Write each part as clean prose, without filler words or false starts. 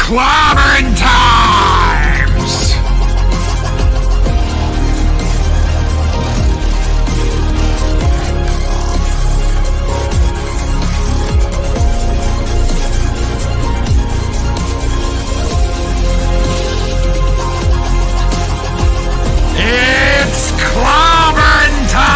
Clobberin Times! It's Clobberin Times!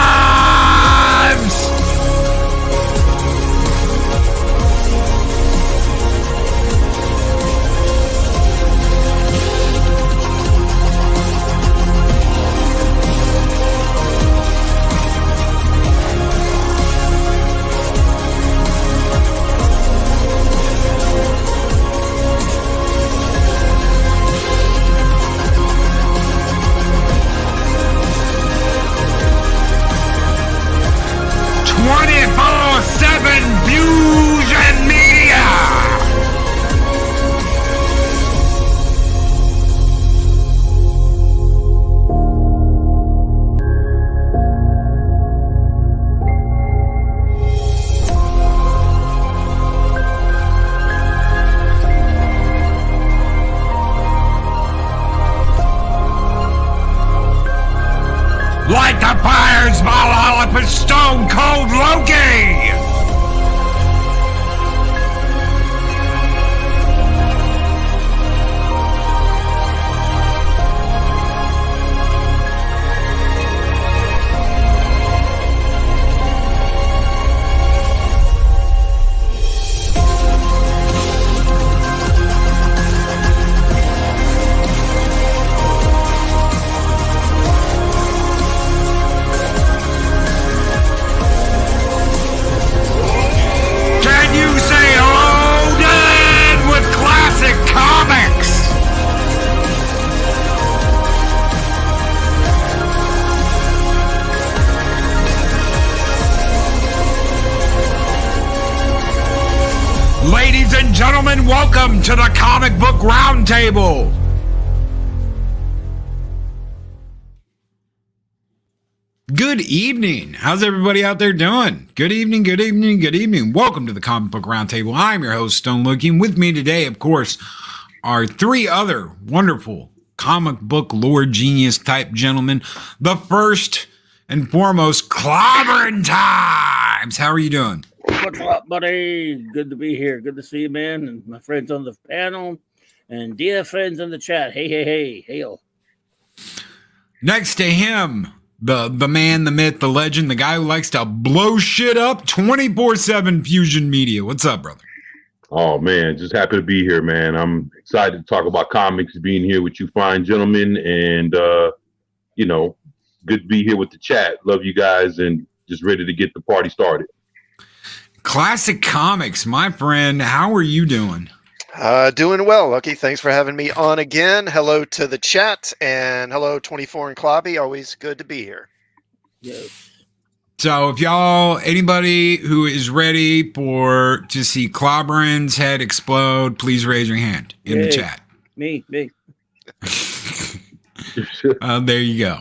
Fusion Media! Like the fire's Valhalla for Stone Cold Loki! Ladies and gentlemen, welcome to the Comic Book Roundtable. Good evening. How's everybody out there doing? Good evening, good evening, good evening. Welcome to the Comic Book Roundtable. I'm your host, Stone Loki, and with me today, of course, are three other wonderful comic book lore genius type gentlemen. The first and foremost, Clobberin Times. How are you doing? What's up, buddy? Good to be here. Good to see you, man, and my friends on the panel, and dear friends in the chat. Hey, hey, hey, hail. Next to him, the man, the myth, the legend, the guy who likes to blow shit up 24/7 Fusion Media. What's up, brother? Oh, man, just happy to be here, man. I'm excited to talk about comics, being here with you fine gentlemen, and, good to be here with the chat. Love you guys, and just ready to get the party started. Classic Comics, my friend. How are you doing? Doing well, Lucky. Thanks for having me on again. Hello to the chat, and hello 24 and Clobby. Always good to be here. Yes. So if anybody who is ready to see Clobberin's head explode, please raise your hand in the chat. Me. There you go.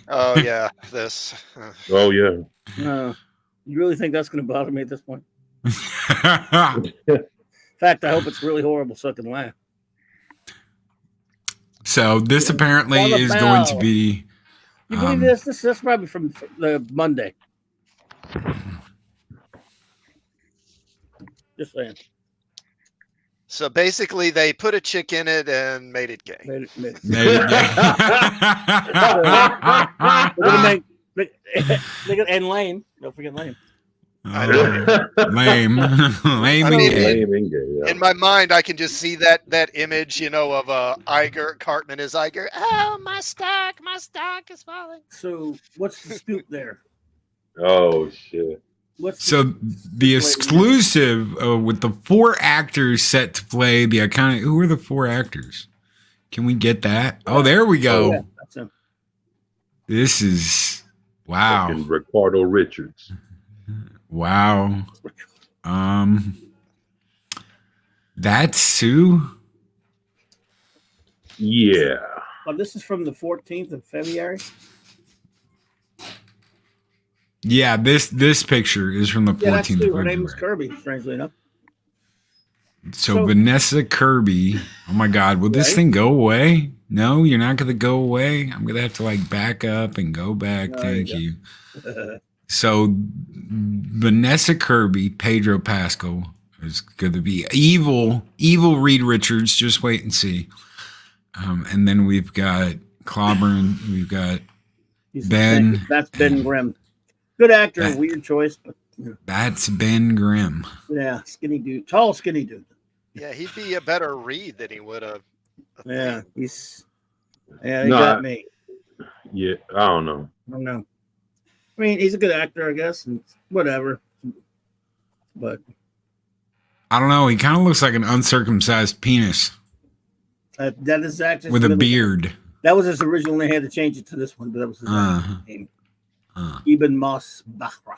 Oh, yeah. This. Oh, yeah. You really think that's going to bother me at this point? In fact, I hope it's really horrible so I can laugh. So this apparently is going to be... You believe this? This is probably from the Monday. Just saying. So basically, they put a chick in it and made it gay. Made it There you go. We're going to make and lame. Don't forget lame. Lame. Lame and gay. In my mind, I can just see that image, of Iger, Cartman as Iger. Oh, my stock is falling. So what's the scoop there? Oh, shit. The exclusive with the 4 actors set to play the iconic. Who are the 4 actors? Can we get that? Oh, there we go. Oh, yeah, that's him. This is wow. And Ricardo Richards. Wow. That's Sue. Yeah. Oh, this is from the 14th of February. Yeah, this picture is from the 14th that's of Sue. Her February. name is Kirby, strangely enough. So Vanessa Kirby. Oh my God, will this thing go away? No, you're not going to go away. I'm going to have to like back up and go back. Thank you. So Vanessa Kirby, Pedro Pascal is going to be evil Reed Richards. Just wait and see. And then we've got Clobberin. We've got Ben. That's Ben Grimm. Good actor. Weird choice, but that's Ben Grimm. Yeah, skinny dude, tall, skinny dude. Yeah, he'd be a better Reed than he would have. Yeah, he got me. Yeah, I don't know. I don't know. I mean, he's a good actor, I guess, and whatever. But I don't know. He kind of looks like an uncircumcised penis. That is actually with a beard. That was his original. They had to change it to this one, but that was his name. Ibn Mas Bahra.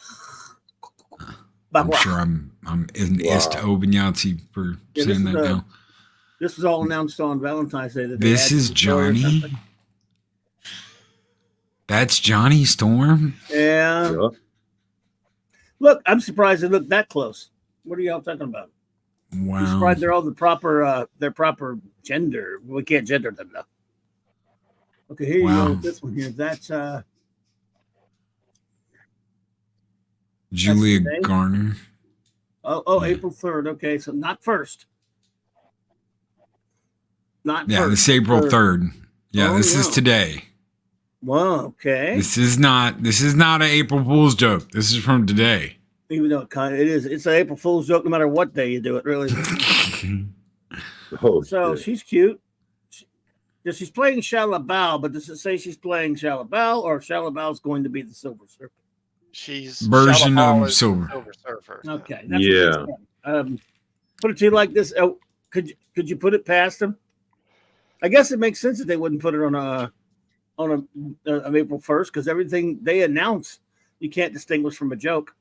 I'm sure I'm in Ist Obenyati for saying that now. This was all announced on Valentine's Day. This is Johnny. That's Johnny Storm. Yeah. Look, I'm surprised they look that close. What are y'all talking about? Wow. I'm surprised they're all their proper gender. We can't gender them though. Okay, here you go with this one here. That's Julia Garner. Oh, yeah. April 3rd. Okay, so not first. Not yeah, first. this is April 3rd. Yeah, this is today. Wow, okay. This is not an April Fool's joke. This is from today. Even though it is. It's an April Fool's joke no matter what day you do it, really. So she's cute. She's playing Shalabal, but does it say she's playing Shalabal or Shalabal's going to be the Silver Surfer? She's version of Silver Surfer. Okay. That's put it to you like this. Could you put it past them? I guess it makes sense that they wouldn't put it on April 1st because everything they announce you can't distinguish from a joke.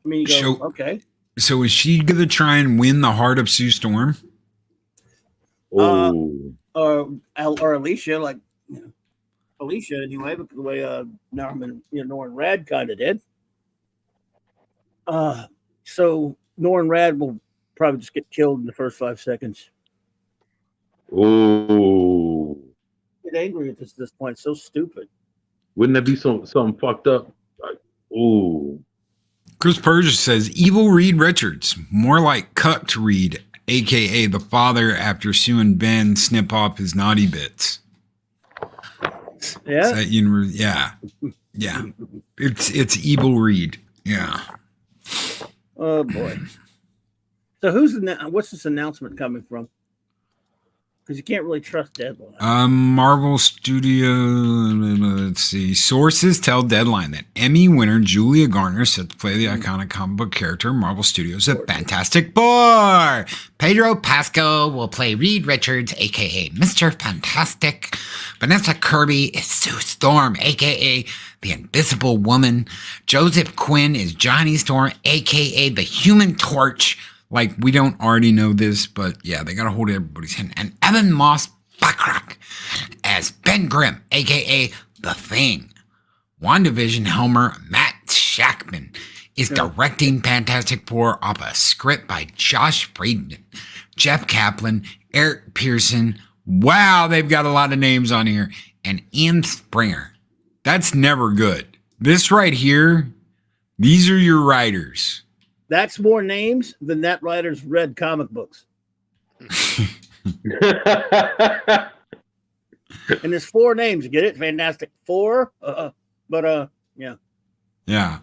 I mean, you go, okay. So is she gonna try and win the heart of Sue Storm? Or Alicia, like Alicia anyway, but the way Norman Rad kind of did. So Norman Rad will probably just get killed in the first 5 seconds. Oh, Get angry at this point. It's so stupid. Wouldn't that be something fucked up? Like, ooh. Chris Persia says evil Reed Richards, more like cucked Reed, aka the father after Sue and Ben snip off his naughty bits. Yeah. Yeah. It's evil Reed. Yeah. Oh boy. So what's this announcement coming from? Because you can't really trust Deadline. Marvel Studio. Let's see. Sources tell Deadline that Emmy winner Julia Garner set to play the iconic comic book character in Marvel Studios' The Fantastic Four. Pedro Pascal will play Reed Richards, aka Mr. Fantastic. Vanessa Kirby is Sue Storm, aka the Invisible Woman. Joseph Quinn is Johnny Storm, aka the Human Torch. Like, we don't already know this, but yeah, they got to hold everybody's hand. And Evan Moss Backrack as Ben Grimm, a.k.a. The Thing. WandaVision Helmer Matt Shackman is directing Fantastic Four off a script by Josh Friedman, Jeff Kaplan, Eric Pearson. Wow, they've got a lot of names on here. And Ian Springer. That's never good. This right here, these are your writers. That's more names than that writer's read comic books. And there's 4 names. Get it? Fantastic Four. Yeah. Yeah.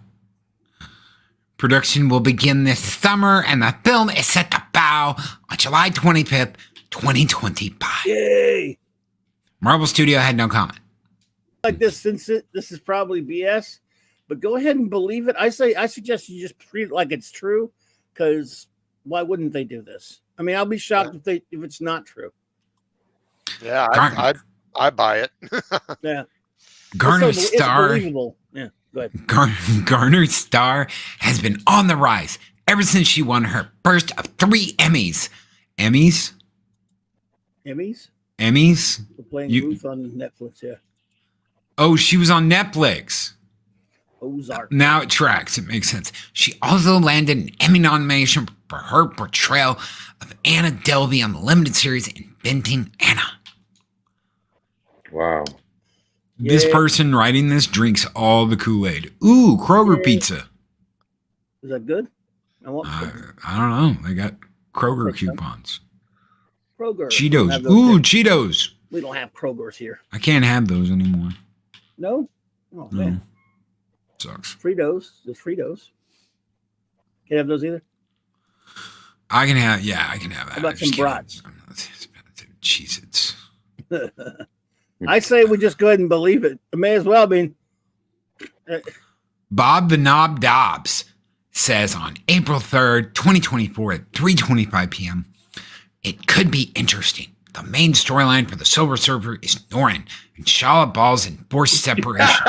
Production will begin this summer, and the film is set to bow on July 25th, 2025. Yay! Marvel Studio had no comment. Like this, since this is probably BS. But go ahead and believe it. I suggest you just treat it like it's true, because why wouldn't they do this? I mean, I'll be shocked if it's not true. Yeah, I buy it. Yeah. Garner's star. Yeah, go ahead. Garner's star has been on the rise ever since she won her first of 3 Emmys. Emmys? We're playing Ruth on Netflix, yeah. Oh, she was on Netflix. Ozark. Now it tracks. It makes sense. She also landed an Emmy nomination for for her portrayal of Anna Delvey on the limited series Inventing Anna. Wow. This Yeah. person writing this drinks all the Kool-Aid. Ooh, Kroger Yeah. pizza. Is that good? I want I don't know. They got Kroger take some. coupons. Kroger. We don't Cheetos. have those Ooh, here. Cheetos. We don't have Kroger's here. I can't have those anymore. No? Oh, No. man. Sucks. Fritos. There's Fritos. Can't have those either. I can have that. How about some brats? Cheez-Its. I say we just go ahead and believe it. It may as well. I mean, Bob the Knob Dobbs says on April 3rd, 2024 at 3:25 p.m., it could be interesting. The main storyline for the Silver Surfer is Norrin and Shala Ball's enforced separation.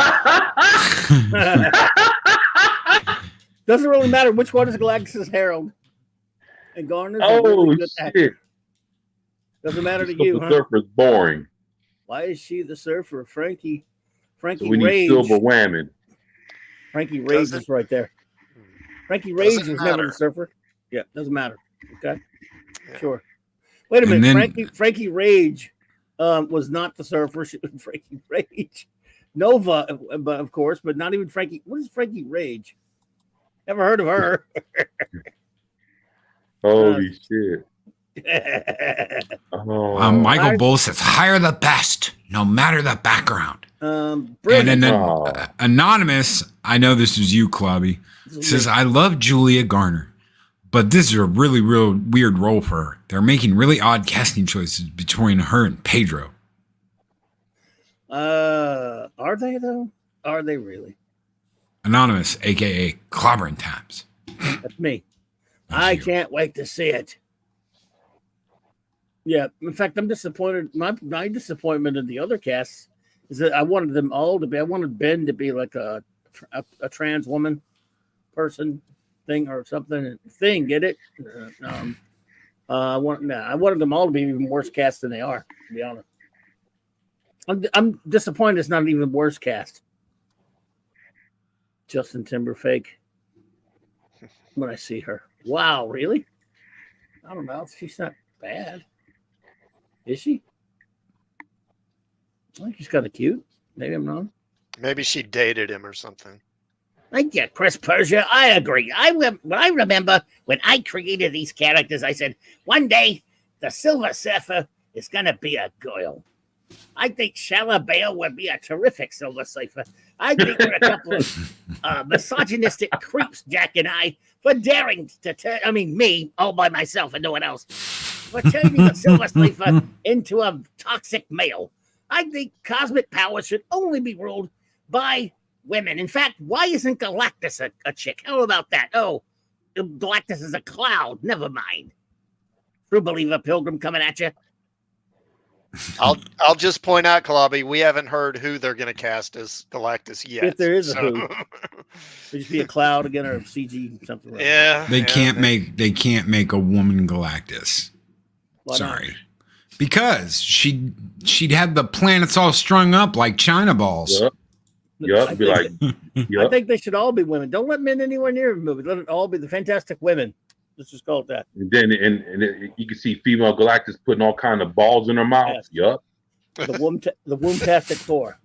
doesn't really matter which one is Galactus' Herald. And Garner's a Oh, really good shit. actor. Doesn't matter to you, The huh? Surfer's boring. Why is she the surfer? Frankie So we need Rage. silver whammon. Frankie Rage Doesn't- is right there. Frankie Rage Doesn't was never matter. the surfer. Yeah, doesn't matter. Okay, Yeah. sure. Wait a And minute. then- Frankie Rage was not the surfer. She was Frankie Rage. Nova, but of course, but not even Frankie. What is Frankie Rage? Never heard of her. Holy shit. Oh, Michael I- Bull says, hire the best, no matter the background. And Brilliant. then Oh. Anonymous, I know this is you, Clubby, This is says, me. I love Julia Garner, but this is a really, real weird role for her. They're making really odd casting choices between her and Pedro. Are they though? Are they really? Anonymous, a.k.a. Clobberin Times. That's me. That's I you. can't wait to see it. Yeah, in fact, I'm disappointed. My disappointment in the other casts is that I wanted them all to be. I wanted Ben to be like a trans woman person thing or something. Thing, get it? I wanted them all to be even worse cast than they are. To be honest, I'm disappointed. It's not an even worse cast. Justin Timberlake. When I see her, wow, really? I don't know. She's not bad. Is she? I think she's kind of cute. Maybe I'm wrong. Maybe she dated him or something. Thank you, Chris Persia. I agree. I remember when I created these characters, I said, one day the Silver Surfer is going to be a girl. I think Shala Bale would be a terrific Silver Surfer. I think we're a couple of misogynistic creeps, Jack and I, for daring to turn, me, all by myself and no one else, for turning the Silver Surfer into a toxic male. I think cosmic power should only be ruled by women. In fact, why isn't Galactus a chick? How about that? Oh, Galactus is a cloud. Never mind. True believer Pilgrim coming at you. I'll just point out, Kalabby, we haven't heard who they're going to cast as Galactus yet. If there is a who. It'd just be a cloud again or a CG something like that. Yeah. They can't make a woman Galactus. Why not? Sorry. Because she'd have the planets all strung up like China balls. Yep. Yep. Be like, I yep. think they should all be women. Don't let men anywhere near the movie. Let it all be the Fantastic Women. Let's just call it that. And then you can see female Galactus putting all kind of balls in her mouth. Yes. Yup. The Wombtastic Four.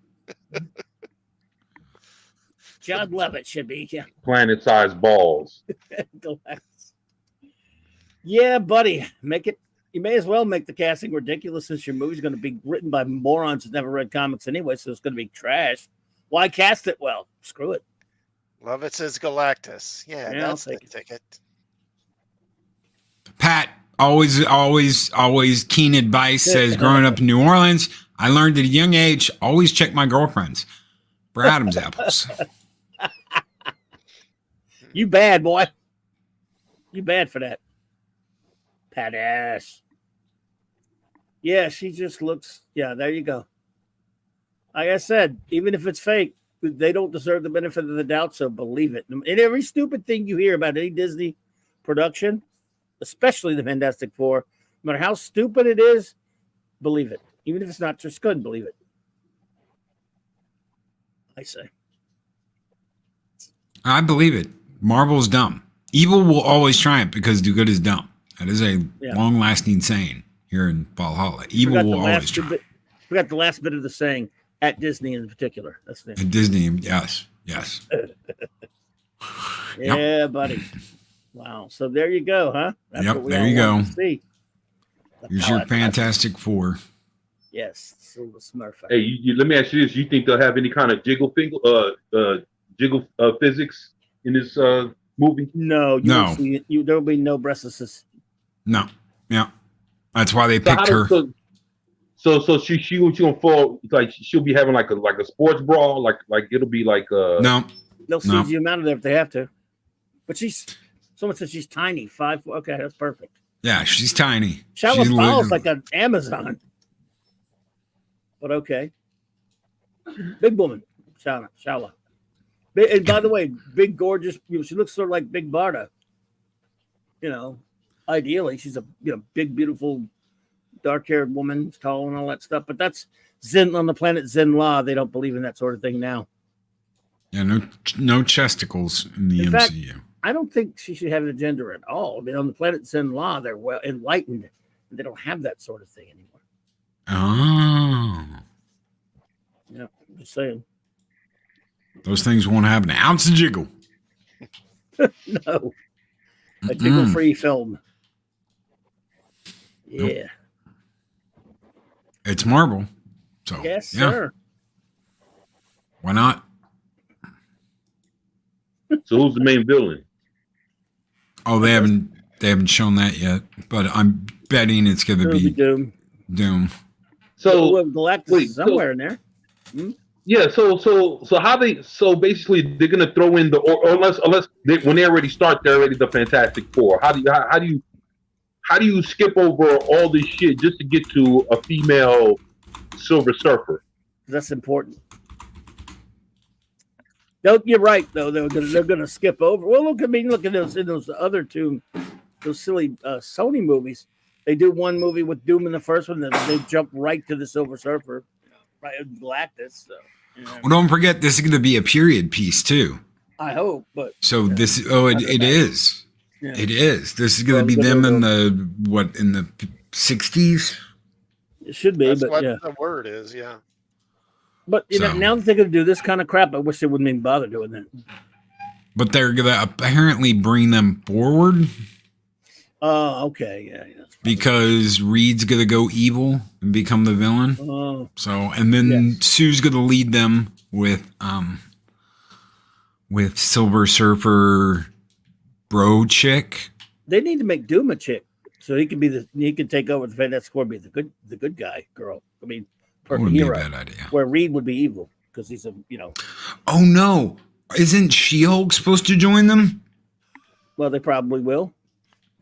John Lovett should be. Yeah. Planet-sized balls. Galactus. Yeah, buddy. Make it. You may as well make the casting ridiculous since your movie's going to be written by morons who never read comics anyway, so it's going to be trash. Why cast it well? Screw it. Lovett says Galactus. Yeah, Yeah, I'll that's the take it. ticket. Pat, always keen advice, says growing up in New Orleans, I learned at a young age, always check my girlfriends for Adam's apples. You bad, boy. You bad for that. Pat ass. Yeah, she just looks. Yeah, there you go. Like I said, even if it's fake, they don't deserve the benefit of the doubt, so believe it. And every stupid thing you hear about any Disney production, especially the Fantastic Four, no matter how stupid it is, believe it. Even if it's not just good, believe it. I say. I believe it. Marvel's dumb. Evil will always triumph because do good is dumb. That is a Yeah. long-lasting saying here in Valhalla. Evil Forgot will the always last triumph. bit. Forgot the last bit of the saying at Disney in particular. That's the At Disney, yes. yeah, buddy. Wow. So there you go, huh? That's Yep, what we there all you wanted go. to see. The Here's power your of classic. Fantastic Four. Yes, Silver Smurf. Hey, let me ask you this: you think they'll have any kind of jiggle physics in this movie? No, you No. won't see it. There will be no breasts. No. Yeah. That's why they So how picked does- her. So she gonna fall like she'll be having like a sports brawl like it'll be like No. They'll No. CG you out of there if they have to. But someone says she's tiny, 5'4". Okay, that's perfect. Yeah, she's tiny. Shallow She's Fowl's literally- like an Amazon. But okay. Big woman. Shallow. And by the way, big, gorgeous. She looks sort of like Big Barda. Ideally, she's a big, beautiful, dark-haired woman, tall and all that stuff. But that's Zen on the planet Zenla. They don't believe in that sort of thing now. Yeah, no chesticles in the In MCU. fact, I don't think she should have a gender at all. I mean, on the planet Zenla, they're well enlightened. And they don't have that sort of thing anymore. Oh. Yeah, I'm just saying. Those things won't have an ounce of jiggle. No. A jiggle-free film. Yeah. It's Marvel. So Yes, yeah, sir. why not? So who's the main villain? Oh, they haven't shown that yet, but I'm betting it's gonna It'll be be Doom. Doom. So Galactus wait, is somewhere in there. yeah, so how basically they're gonna throw in unless when they already start, they're already the Fantastic Four. How do you skip over all this shit just to get to a female Silver Surfer? That's important. No, you're right though. They're gonna skip over. Well, look at those other two, those silly Sony movies. They do one movie with Doom in the first one, then they jump right to the Silver Surfer, right? Galactus. So, Well, don't forget this is gonna be a period piece too. I hope, but So this it is. yeah. It is. This is gonna Well, be good them in little- the 60s. It should be, That's but what yeah. the word is. Yeah. But So- now that they're going to do this kind of crap, I wish they wouldn't even bother doing that. But they're gonna apparently bring them forward Oh, okay, yeah. That's probably- because Reed's gonna go evil and become the villain. Oh, So and then Yes. Sue's gonna lead them with Silver Surfer bro chick. they need to make Doom a chick so he can take over the Fantastic Four, be the good guy, girl. I mean, That perfect wouldn't be a hero. bad idea. Where Reed would be evil because he's a Oh no. Isn't She-Hulk supposed to join them? well, they probably will.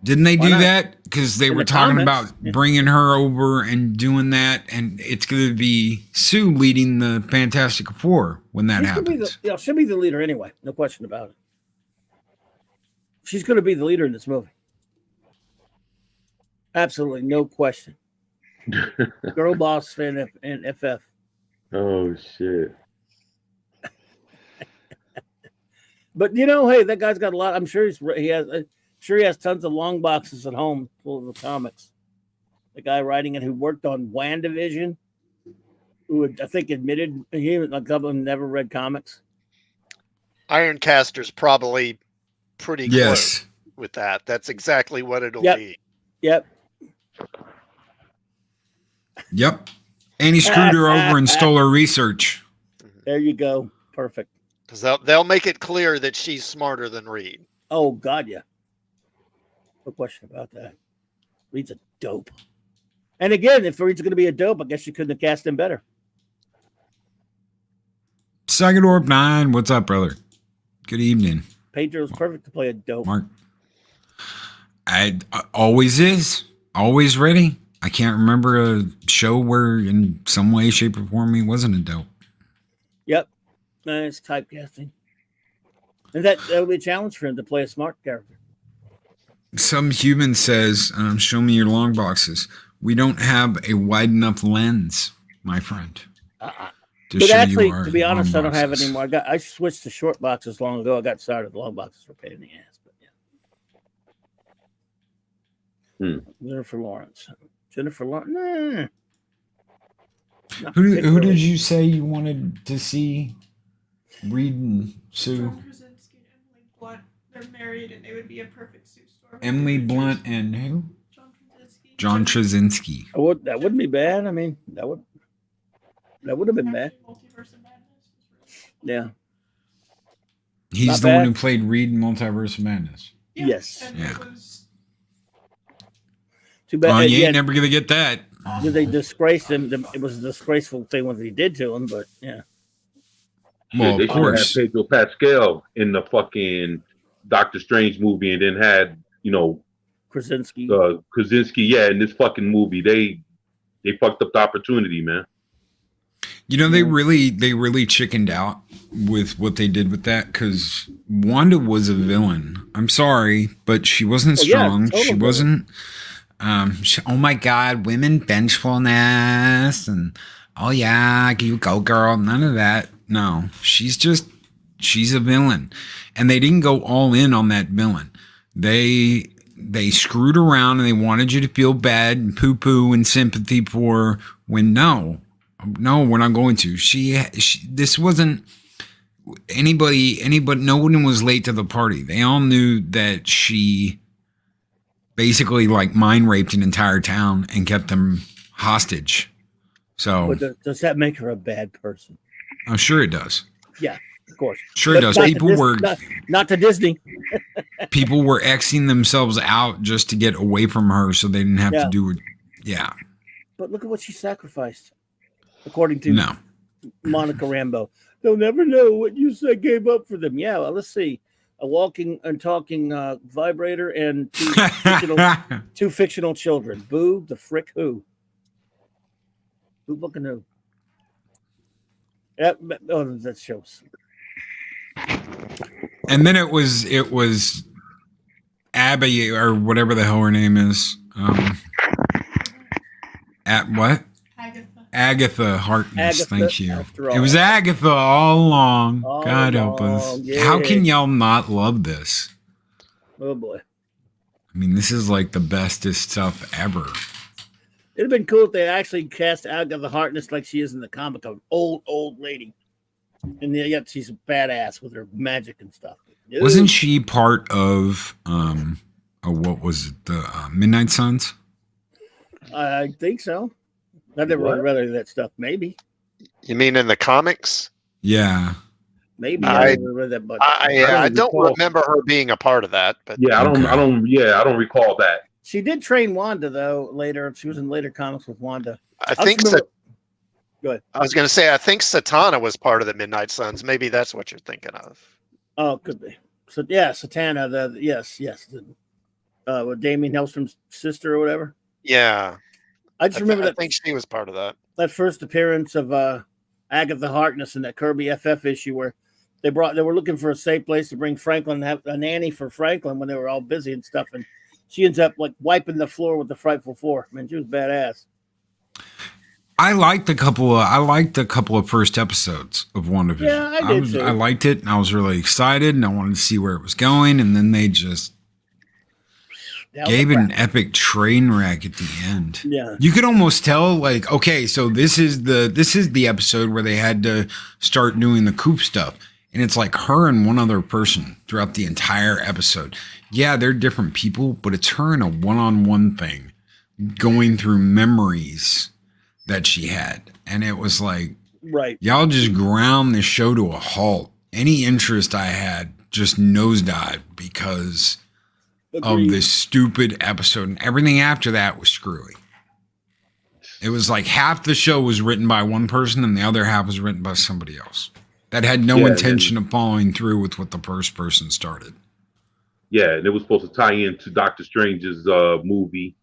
Didn't they Why do not? that? Because they In were the talking comics, about yeah. bringing her over and doing that, and it's going to be Sue leading the Fantastic Four when that She's gonna be happens. she'll be the leader anyway, no question about it. She's going to be the leader in this movie. Absolutely, no question. Girl boss fan and FF. Oh shit! But hey, that guy's got a lot. I'm sure he has tons of long boxes at home full of the comics. The guy writing it who worked on WandaVision, who I think admitted he a couple of them never read comics. Ironcaster's probably pretty close Yes. with that. That's exactly what it'll Yep. be. Yep. Yep. And he screwed her over and stole her research. There you go. Perfect. Because they'll make it clear that she's smarter than Reed. Oh God, yeah. No question about that. Reed's a dope. And again, if Reed's going to be a dope, I guess you couldn't have cast him better. Sagadorp 9, what's up, brother? Good evening, Pedro's perfect to play a dope. Mark. I always is. Always ready. I can't remember a show where in some way, shape, or form he wasn't a dope. Yep. It's typecasting. And that'll be a challenge for him to play a smart character. Some human says, show me your long boxes. We don't have a wide enough lens, my friend. To But show actually, you our to be honest, I long don't have it boxes. anymore. I switched to short boxes long ago. I got started. The long boxes were a pain in the ass. But yeah. Jennifer Lawrence. Jennifer Lawrence. Nah. Who did you say you wanted to see? Reed and Sue. John Krasinski and Emily Blunt. They're married, and they would be a perfect Sue Storm. Emily Blunt and who? John Krasinski. John Krasinski. That wouldn't be bad. I mean, that would have been bad. Multiverse of Madness. Yeah. He's Not the one bad. who played Reed in Multiverse of Madness. Yeah, Yes. and Yeah. it was Too bad. You yeah, ain't never gonna get that. they disgraced him. It was a disgraceful thing what they did to him, but yeah. Well, they of should have course. had Pedro Pascal in the fucking Doctor Strange movie, and then had Krasinski. Krasinski. Yeah, in this fucking movie, they fucked up the opportunity, man. You know, they really chickened out with what they did with that because Wanda was a villain. I'm sorry, but she wasn't Oh, yeah, strong. total She villain. wasn't. Oh my God, women vengefulness and oh yeah, you go girl. None of that. No, she's a villain, and they didn't go all in on that villain. They screwed around and they wanted you to feel bad and poo poo and sympathy for her when no, we're not going to. This wasn't anybody, no one was late to the party. They all knew that she basically like mind raped an entire town and kept them hostage. So But does that make her a bad person? I'm sure it does. Yeah, of course. Sure But it does. not to People Dis- were not to Disney. people were Xing themselves out just to get away from her so they didn't have to do it. Yeah. But look at what she sacrificed, according to No. Monica Rambeau. They'll never know what you said gave up for them. Yeah, well, let's see. A walking and talking vibrator and two fictional children. Boo, the frick who? Who fucking who? That shows. And then it was Abby or whatever the hell her name is. At what? Agatha Harkness. Agatha, Thank you. after all. It was Agatha all along. All God help us. along, yeah. How can y'all not love this? Oh boy. I mean, this is like the bestest stuff ever. It'd have been cool if they actually cast Agatha Harkness like she is in the comic, an old lady. And yet she's a badass with her magic and stuff. Wasn't she part of what was it, the Midnight Suns? I think so. I never read any of that stuff. Maybe. You mean in the comics? Yeah. Maybe I never read that, but I don't remember her being a part of that. But Yeah, I don't recall that. she did train Wanda though later. She was in later comics with Wanda. I think Go ahead. I was going to say I think Satana was part of the Midnight Suns. Maybe that's what you're thinking of. Oh, could be. So yeah, Satana. Yes. With Damien Hellstrom's sister or whatever. Yeah, I just remember I that. think she was part of that. That first appearance of Agatha Harkness in that Kirby FF issue where they were looking for a safe place to bring Franklin, have a nanny for Franklin when they were all busy and stuff, and she ends up like wiping the floor with the Frightful Four. I mean, she was badass. I liked a couple of first episodes of WandaVision. Yeah, I did too. I liked it, and I was really excited, and I wanted to see where it was going, and then they just gave it an epic train wreck at the end. Yeah. You could almost tell, like, okay, so this is the episode where they had to start doing the Coop stuff. And it's like her and one other person throughout the entire episode. Yeah, they're different people, but it's her in a one-on-one thing going through memories that she had. And it was like, Right. y'all just ground the show to a halt. Any interest I had just nosedived because of this stupid episode, and everything after that was screwy. It was like half the show was written by one person and the other half was written by somebody else that had no intention of following through with what the first person started. Yeah, and it was supposed to tie into Doctor Strange's movie,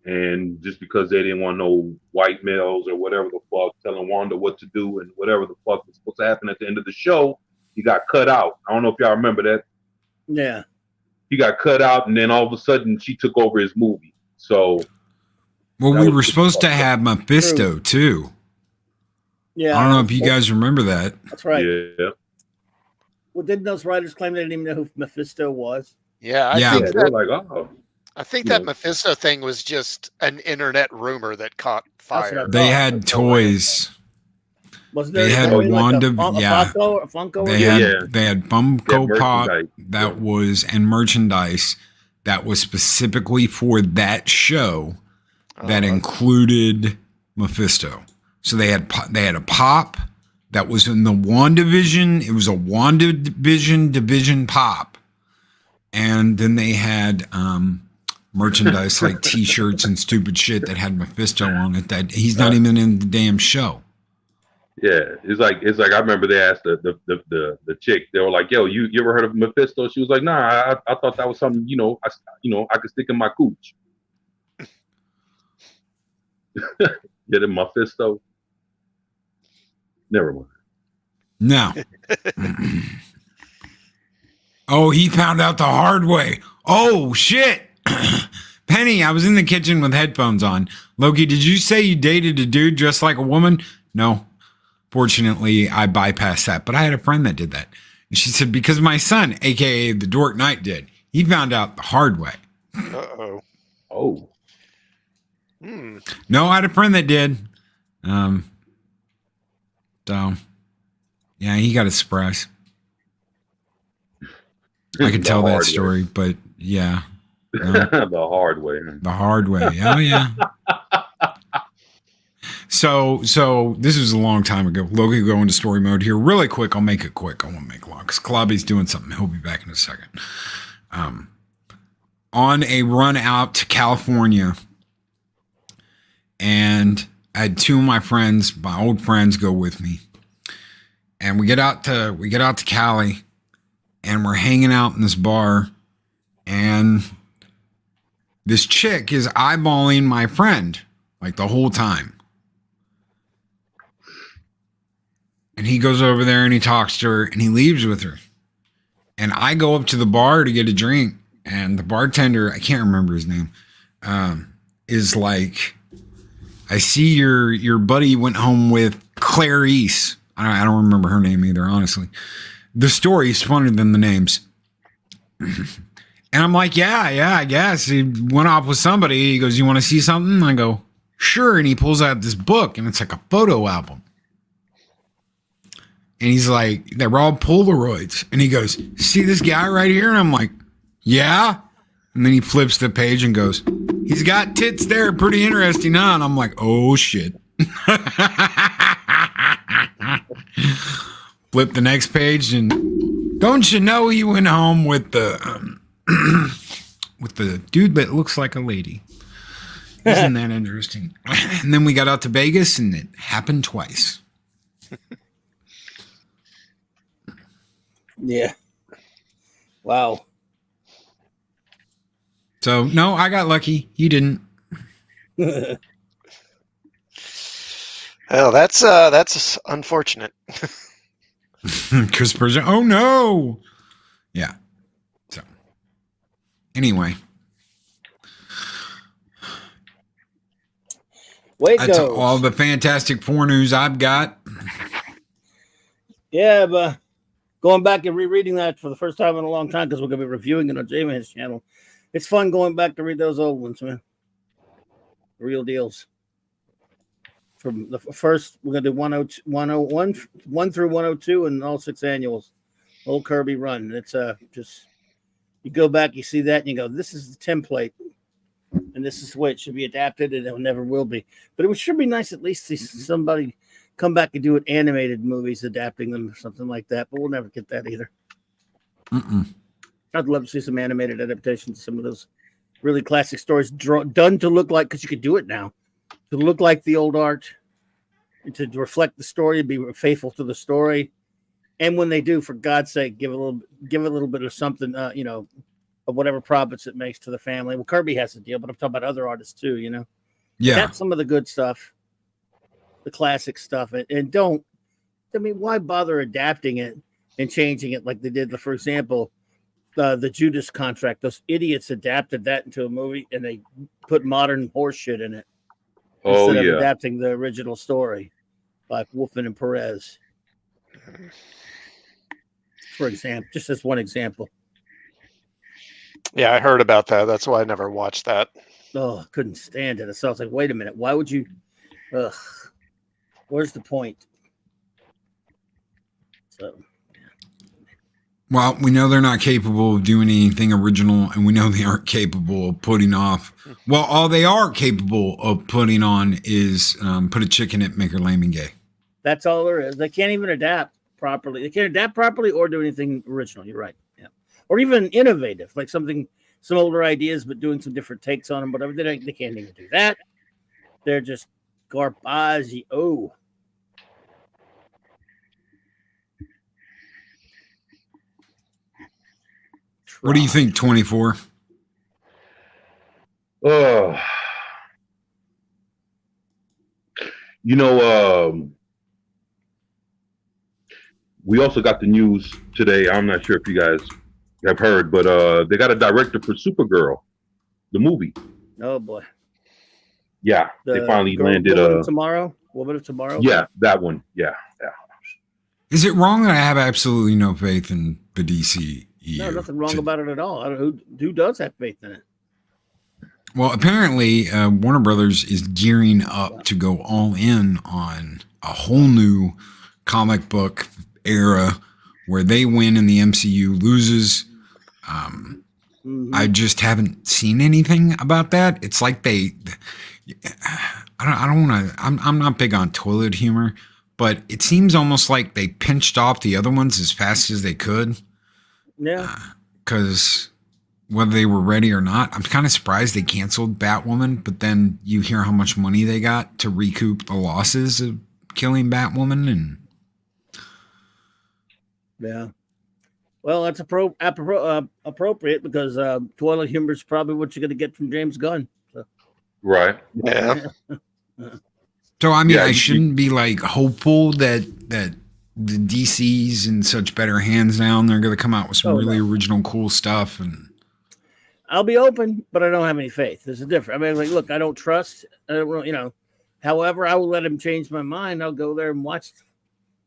and just because they didn't want no white males or whatever the fuck telling Wanda what to do and whatever the fuck was supposed to happen at the end of the show, he got cut out. I don't know if y'all remember that. Yeah. He got cut out, and then all of a sudden she took over his movie. So, well, we were supposed to have Mephisto too. Yeah. I don't know if you guys remember that. That's right. Yeah. Well, didn't those writers claim they didn't even know who Mephisto was? Yeah, Yeah. They're like, oh, I think You that know. Mephisto thing was just an internet rumor that caught That's what I fire. thought. They had toys. Wasn't They there had like Wanda. a Yeah, Funko or they Yeah, had yeah. they had They had Funko Pop merchandise. that Yeah. was and merchandise that was specifically for that show that included Mephisto. So they had a pop that was in the WandaVision. It was a WandaVision division pop, and then they had merchandise like T-shirts and stupid shit that had Mephisto on it. That he's not even in the damn show. Yeah, it's like I remember they asked the chick. They were like, "Yo, you ever heard of Mephisto?" She was like, "Nah, I thought that was something I could stick in my cooch." Get it, Mephisto. Never mind. No. Oh, he found out the hard way. Oh shit. Penny, I was in the kitchen with headphones on. Loki, did you say you dated a dude dressed like a woman? No. Fortunately, I bypassed that, but I had a friend that did that. And she said, because my son, aka the Dork Knight, did. He found out the hard way. Uh-oh. Oh, No, I had a friend that did. So, yeah, he got a surprise. I could The tell that hard story, but yeah. No, the hard way. the hard way. Oh, yeah. So this was a long time ago. Loki will go into story mode here. Really quick. I'll make it quick. I won't make it long because Clobby's doing something. He'll be back in a second. On a run out to California, and I had two of my friends, my old friends, go with me. And we get out to Cali, and we're hanging out in this bar, and this chick is eyeballing my friend like the whole time. And he goes over there and he talks to her and he leaves with her. And I go up to the bar to get a drink, and the bartender, I can't remember his name, is like, I see your buddy went home with Clarice. I don't remember her name either, honestly. The story is funnier than the names. And I'm like, yeah, I guess. He went off with somebody. He goes, you want to see something? I go, sure. And he pulls out this book, and it's like a photo album. And he's like, they're all Polaroids. And he goes, see this guy right here? And I'm like, yeah. And then he flips the page and goes, he's got tits there. Pretty interesting, huh? And I'm like, oh, shit. Flip the next page, and don't you know he went home with the with the dude that looks like a lady. Isn't that interesting? And then we got out to Vegas, and it happened twice. Yeah. Wow. So no, I got lucky. You didn't. Well, that's unfortunate. Christopher's. Oh no. Yeah. So anyway, Way that's goes. all the Fantastic Four news I've got. Yeah, but going back and rereading that for the first time in a long time, because we're going to be reviewing it on J-Man's channel. It's fun going back to read those old ones, man. Real deals. From the first, we're going to do 1 through 102 and all 6 annuals. Old Kirby run. It's just, you go back, you see that, and you go, this is the template. And this is the way it should be adapted, and it never will be. But it should be nice at least to see somebody come back and do it animated movies, adapting them or something like that. But we'll never get that either. I'd love to see some animated adaptations of some of those really classic stories done to look like, because you could do it now, to look like the old art, to reflect the story, be faithful to the story. And when they do, for God's sake, give a little bit of something, of whatever profits it makes to the family. Well, Kirby has a deal, but I'm talking about other artists too, Yeah. That's some of the good stuff, the classic stuff. And why bother adapting it and changing it like they did, for example, the Judas Contract. Those idiots adapted that into a movie, and they put modern horse shit in it instead of adapting the original story, like Wolfman and Perez, for example. Just as one example. Yeah, I heard about that. That's why I never watched that. Oh, I couldn't stand it. So I was like, wait a minute, why would you? Ugh, where's the point? So Well, we know they're not capable of doing anything original, and we know they aren't capable of putting off. Well, all they are capable of putting on is put a chick in it, make her lame and gay. that's all there is. They can't even adapt properly. They can't adapt properly or do anything original. You're right. Yeah, or even innovative, like some older ideas, but doing some different takes on them. Whatever. They can't even do that. They're just garbage. Oh. What do you think, 24? You know, we also got the news today. I'm not sure if you guys have heard, but they got a director for Supergirl, the movie. Oh boy. Yeah, they finally landed Woman of Tomorrow. Yeah, that one. Yeah. Is it wrong that I have absolutely no faith in the DC? No, nothing wrong about it at all. I don't know who does have faith in it. Well, apparently, Warner Brothers is gearing up to go all in on a whole new comic book era where they win and the MCU loses. I just haven't seen anything about that. It's like I don't want to. I'm not big on toilet humor, but it seems almost like they pinched off the other ones as fast as they could. Yeah. Because whether they were ready or not, I'm kind of surprised they canceled Batwoman, but then you hear how much money they got to recoup the losses of killing Batwoman. And yeah. Well, that's appropriate because toilet humor is probably what you're going to get from James Gunn. So. Right. Yeah. So, I mean, I shouldn't be like hopeful that the DC's in such better hands now and they're going to come out with some really original, cool stuff. And I'll be open, but I don't have any faith. There's a difference. I mean, like, look, I don't trust. I don't really, However, I will let him change my mind. I'll go there and watch the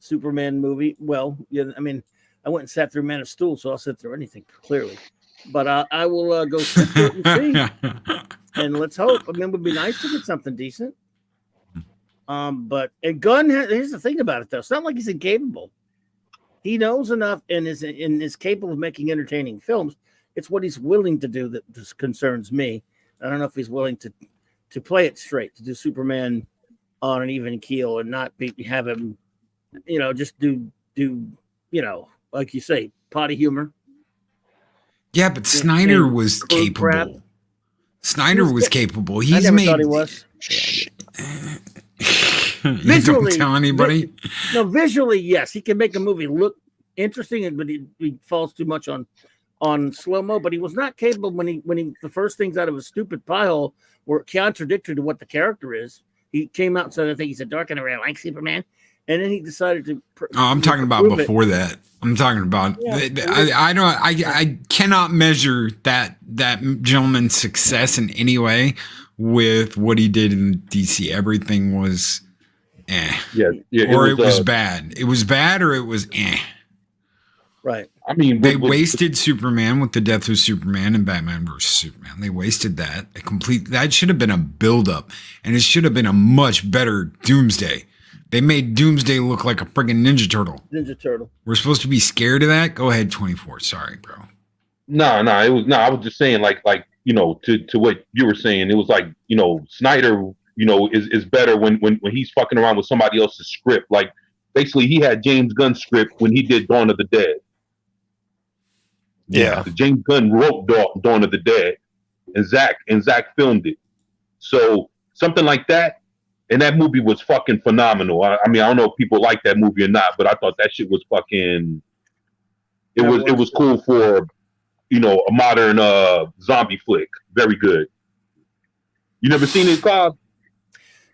Superman movie. Well, I mean, I went and sat through Man of Steel, so I'll sit through anything clearly. But I will go sit through it and see. And let's hope. I mean, it would be nice to get something decent. But Gunn, here's the thing about it, though. It's not like he's incapable. He knows enough and is capable of making entertaining films. It's what he's willing to do that concerns me. I don't know if he's willing to play it straight, to do Superman on an even keel and not have him, just do like you say, potty humor. Yeah, but Snyder was capable. Crap. Snyder was capable. I never thought he was. Visually, don't tell anybody. No, visually, yes, he can make a movie look interesting, but he falls too much on slow mo. But he was not capable when he the first things out of his stupid pie hole were contradictory to what the character is. He came out and said, "I think he's a dark and I like Superman," and then he decided to. I'm talking about before that. I'm talking about. I cannot measure that gentleman's success in any way with what he did in DC. Everything was. Yeah, or it was bad. It was bad, or it was Right. I mean, they wasted Superman with the death of Superman and Batman versus Superman. They wasted that. That should have been a buildup, and it should have been a much better Doomsday. They made Doomsday look like a friggin' Ninja Turtle. Ninja Turtle. We're supposed to be scared of that. Go ahead, 24. Sorry, bro. No. I was just saying, like to what you were saying. It was like Snyder. Is better when he's fucking around with somebody else's script. Like basically, he had James Gunn's script when he did Dawn of the Dead. Yeah, James Gunn wrote Dawn of the Dead, and Zach filmed it. So something like that, and that movie was fucking phenomenal. I mean, I don't know if people like that movie or not, but I thought that shit was fucking. It was cool for a modern zombie flick. Very good. You never seen it, Cobb?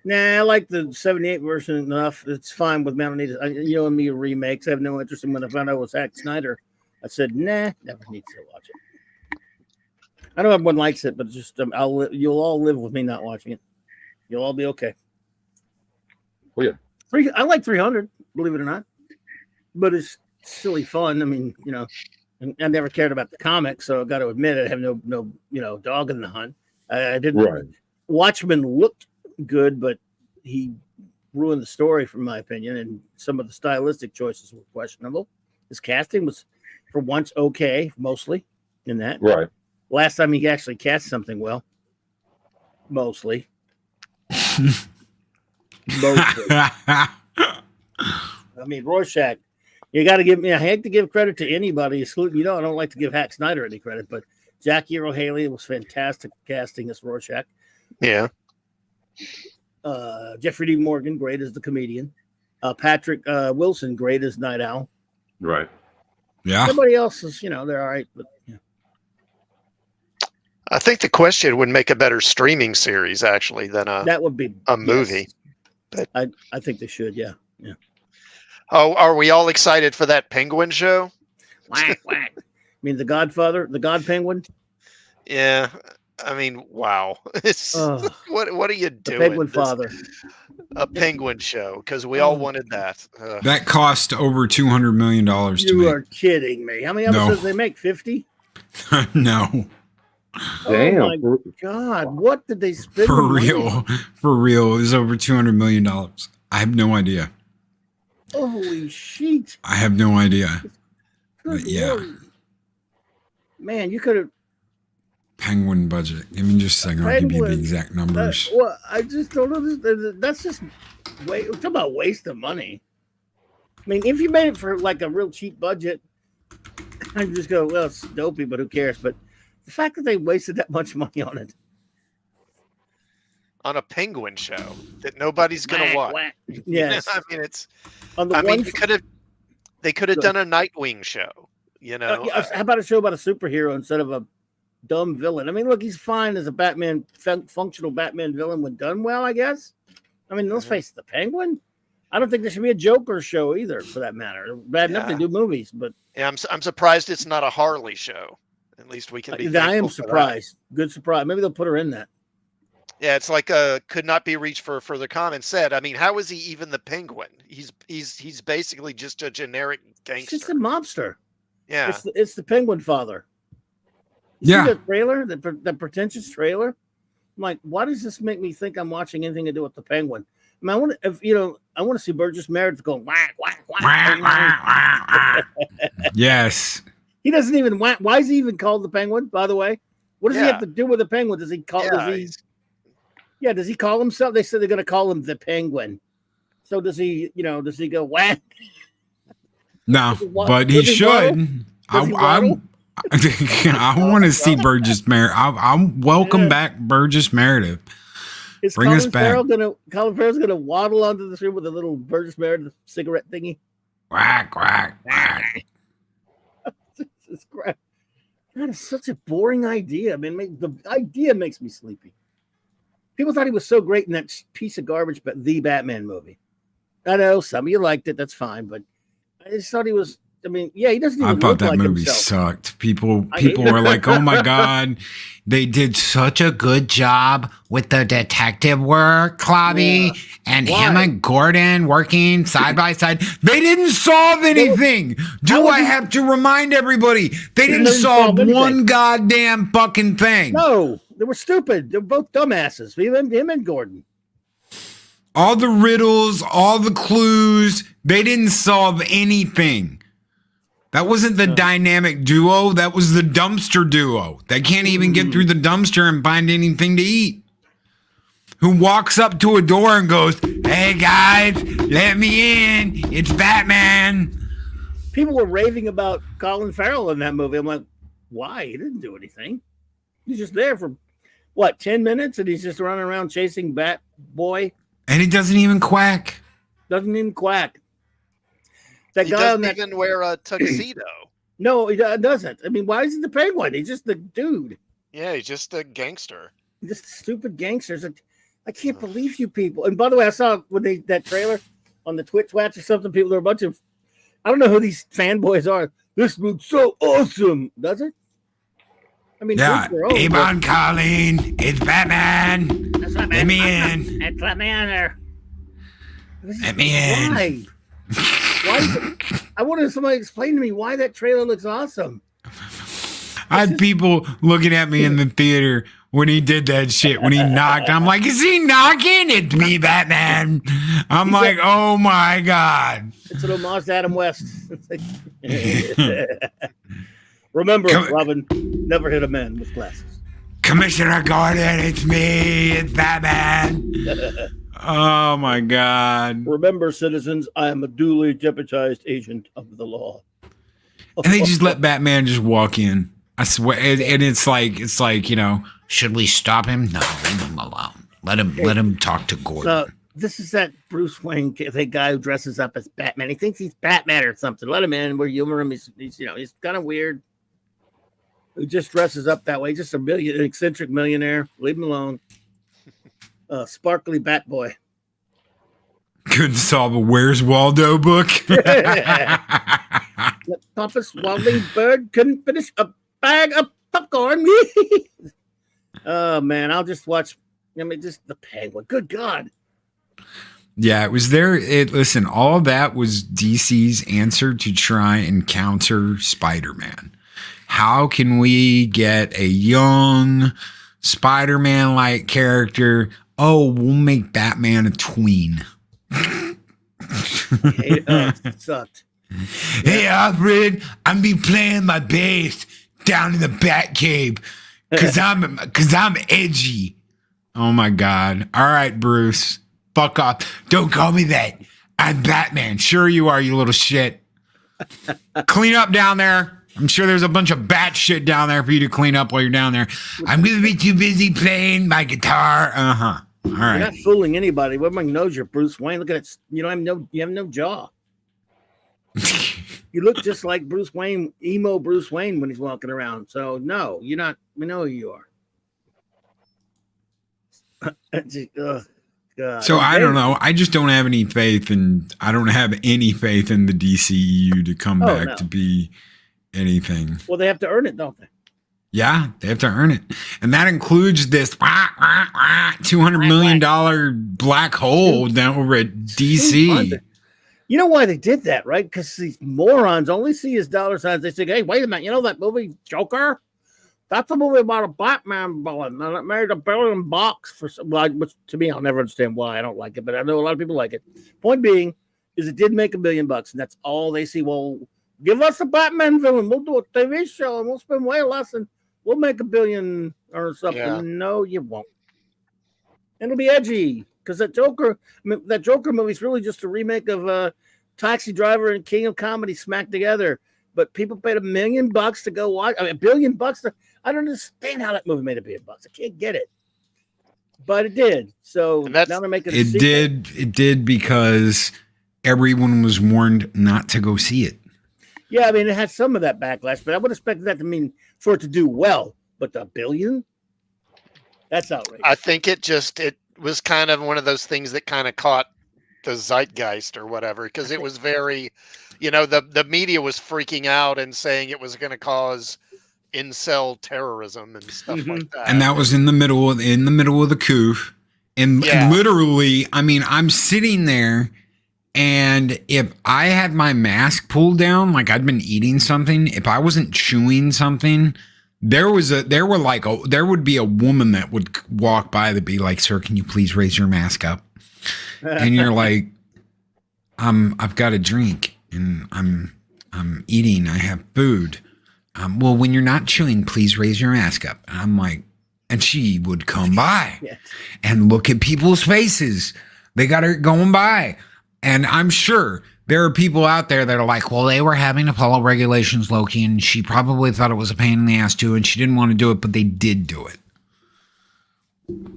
Nah, I like the 78 version enough. It's fine with me. I don't need it. And me remakes. I have no interest in when I found out it was Zack Snyder. I said, nah, never need to watch it. I know everyone likes it, but it's just you'll all live with me not watching it. You'll all be okay. Oh yeah. I like 300, believe it or not, but it's silly fun. I mean, And I never cared about the comics, so I got to admit I have no dog in the hunt. I didn't. Right. Watchmen looked good, but he ruined the story, from my opinion, and some of the stylistic choices were questionable. His casting was, for once, okay, mostly in that. Right. Last time he actually cast something well, mostly. Mostly. I mean, Rorschach. You got to give me. I hate to give credit to anybody, excluding I don't like to give Hack Snyder any credit, but Jackie Earle Haley was fantastic casting as Rorschach. Yeah. Jeffrey D. Morgan, great as the comedian. Patrick Wilson, great as Night Owl. Right. Yeah. Everybody else is, they're all right, but yeah. I think The Question would make a better streaming series actually than That would be a movie. Yes. I think they should, yeah. Oh, are we all excited for that Penguin show? Whack, whack. I mean, the Godfather, the God Penguin. Yeah. I mean, wow. It's, what are you doing? The Penguin Father. A penguin show, because we all wanted that. That cost over $200 million to You make. are kidding me. How many episodes they make? 50? No. Damn. Oh my God. What did they spend? For the money real. on? For real. It was over $200 million. I have no idea. Holy shit. I have no idea. Good But yeah. Lord. Man, you could have. Penguin budget. Give me just a second. I'll give you the Penguin. exact numbers. Well, I just don't know. That's just talk about waste of money. I mean, if you made it for like a real cheap budget, I'd just go, well, it's dopey, but who cares? But the fact that they wasted that much money on it. On a penguin show that nobody's gonna watch. Whack. Yes. I mean, it's. On the I mean, one, they could have done a Nightwing show. how about a show about a superhero instead of a dumb villain? I mean, look, he's fine as a Batman, functional Batman villain when done well, I guess. I mean, let's face it, the Penguin. I don't think there should be a Joker show either, for that matter. Bad enough they do movies, but yeah, I'm surprised it's not a Harley show. At least we can be. I am thankful for that. surprised. Good surprise. Maybe they'll put her in that. Yeah, it's like could not be reached for further comment. Said, I mean, how is he even the Penguin? He's basically just a generic gangster. He's just a mobster. Yeah, it's the Penguin Father. You Yeah. see the trailer, the pretentious trailer. I'm like, why does this make me think I'm watching anything to do with the Penguin? I mean, I want to see Burgess Meredith going whack whack whack. Yes. He doesn't even whack. Why is he even called the Penguin? By the way, what does he have to do with the Penguin? Does he call? Does he call himself? They said they're going to call him the Penguin. So does he? Does he go whack? No, but he should. I want to see Burgess Meredith. I welcome back Burgess Meredith. Is Bring us back. Colin Farrell's gonna waddle onto the street with a little Burgess Meredith cigarette thingy. Quack, quack, quack. Jesus Christ. That is such a boring idea. I mean, the idea makes me sleepy. People thought he was so great in that piece of garbage, but the Batman movie. I know some of you liked it. That's fine, but I just thought he was. I mean, yeah, he doesn't even I thought look that like movie himself. sucked. People were like, "Oh my god, they did such a good job with the detective work, Clobby, and him and Gordon working side by side. They didn't solve anything. Do I have to remind everybody? They didn't solve one goddamn fucking thing. No, they were stupid. They're both dumbasses. Him and Gordon. All the riddles, all the clues, they didn't solve anything. That wasn't the dynamic duo. That was the dumpster duo. They can't even get through the dumpster and find anything to eat. Who walks up to a door and goes, "Hey guys, let me in. It's Batman." People were raving about Colin Farrell in that movie. I'm like, why? He didn't do anything. He's just there for, 10 minutes? And he's just running around chasing Bat Boy. And he doesn't even quack. Doesn't even quack. That he guy doesn't even wear a tuxedo. No, he doesn't. I mean, why is he the Penguin? He's just the dude. Yeah, he's just a gangster. Just stupid gangsters. I can't believe you people. And by the way, I saw when that trailer on the Twitch Watch or something, people, there were a bunch of, I don't know who these fanboys are. This looks so awesome. Does it? I mean, yeah, Avon Colleen, it's Batman. Let me in. Let me in there. Let me in. Why? I wanted somebody to explain to me why that trailer looks awesome. I had people looking at me in the theater when he did that shit, when he knocked. I'm like, is he knocking? It's me, Batman. I'm like, oh my God. It's an homage to Adam West. Remember, Robin, never hit a man with glasses. Commissioner Gordon, it's me. It's Batman. Oh my God. Remember, citizens, I am a duly deputized agent of the law. And they just let Batman just walk in. I swear, and it's like, should we stop him? No, leave him alone. Let him talk to Gordon. This is that Bruce Wayne, the guy who dresses up as Batman. He thinks he's Batman or something. Let him in. We're humor him. He's kind of weird. He just dresses up that way. Just an eccentric millionaire. Leave him alone. Sparkly Bat Boy. Couldn't solve a Where's Waldo book. Pompous Wally Bird couldn't finish a bag of popcorn. Oh man, I'll just watch. Just the Penguin. Good God. Yeah, it was there. Listen, all that was DC's answer to try and counter Spider-Man. How can we get a young Spider-Man-like character? Oh, we'll make Batman a tween. It sucked. Hey, Alfred, I'm be playing my bass down in the Batcave because I'm edgy. Oh my God! All right, Bruce, fuck off. Don't call me that. I'm Batman. Sure you are, you little shit. Clean up down there. I'm sure there's a bunch of bat shit down there for you to clean up while you're down there. I'm gonna be too busy playing my guitar. All right. You're not fooling anybody. Everyone knows you're Bruce Wayne. Look at it. You have no jaw. You look just like Bruce Wayne, emo Bruce Wayne when he's walking around. So no, you're not. We know who you are. God. So I don't know. I just don't have any faith, and I don't have any faith in the DCEU to come back to be anything. Well, they have to earn it, don't they? Yeah, they have to earn it, and that includes this $200 million black hole down over at DC. You know why they did that, right? Because these morons only see his dollar signs. They say, "Hey, wait a minute! You know that movie Joker? That's a movie about a Batman villain, and it made $1 billion for." Well, which to me, I'll never understand why I don't like it, but I know a lot of people like it. Point being, is it did make $1 billion, and that's all they see. Well, give us a Batman villain. We'll do a TV show, and we'll spend way less, and we'll make $1 billion or something. Yeah. No, you won't. And it'll be edgy because that Joker movie is really just a remake of Taxi Driver and King of Comedy smacked together. But people paid $1 million to go watch. I mean, $1 billion. I don't understand how that movie made $1 billion. I can't get it, but it did. So now they're making it. It did because everyone was warned not to go see it. Yeah, I mean, it had some of that backlash, but I would expect that to mean for it to do well. But $1 billion? That's outrageous. I think it was kind of one of those things that kind of caught the zeitgeist or whatever, because it was very, the media was freaking out and saying it was going to cause incel terrorism and stuff like that. And that was in the middle of the coup. And literally, I mean, I'm sitting there, and if I had my mask pulled down, like I'd been eating something, if I wasn't chewing something, there would be a woman that would walk by that be like, "Sir, can you please raise your mask up?" And you're like, I've got a drink and I'm eating. I have food. Well, when you're not chewing, please raise your mask up. And I'm like, and she would come by and look at people's faces. They got her going by. And I'm sure there are people out there that are like, well, they were having to follow regulations, Loki, and she probably thought it was a pain in the ass too, and she didn't want to do it, but they did do it.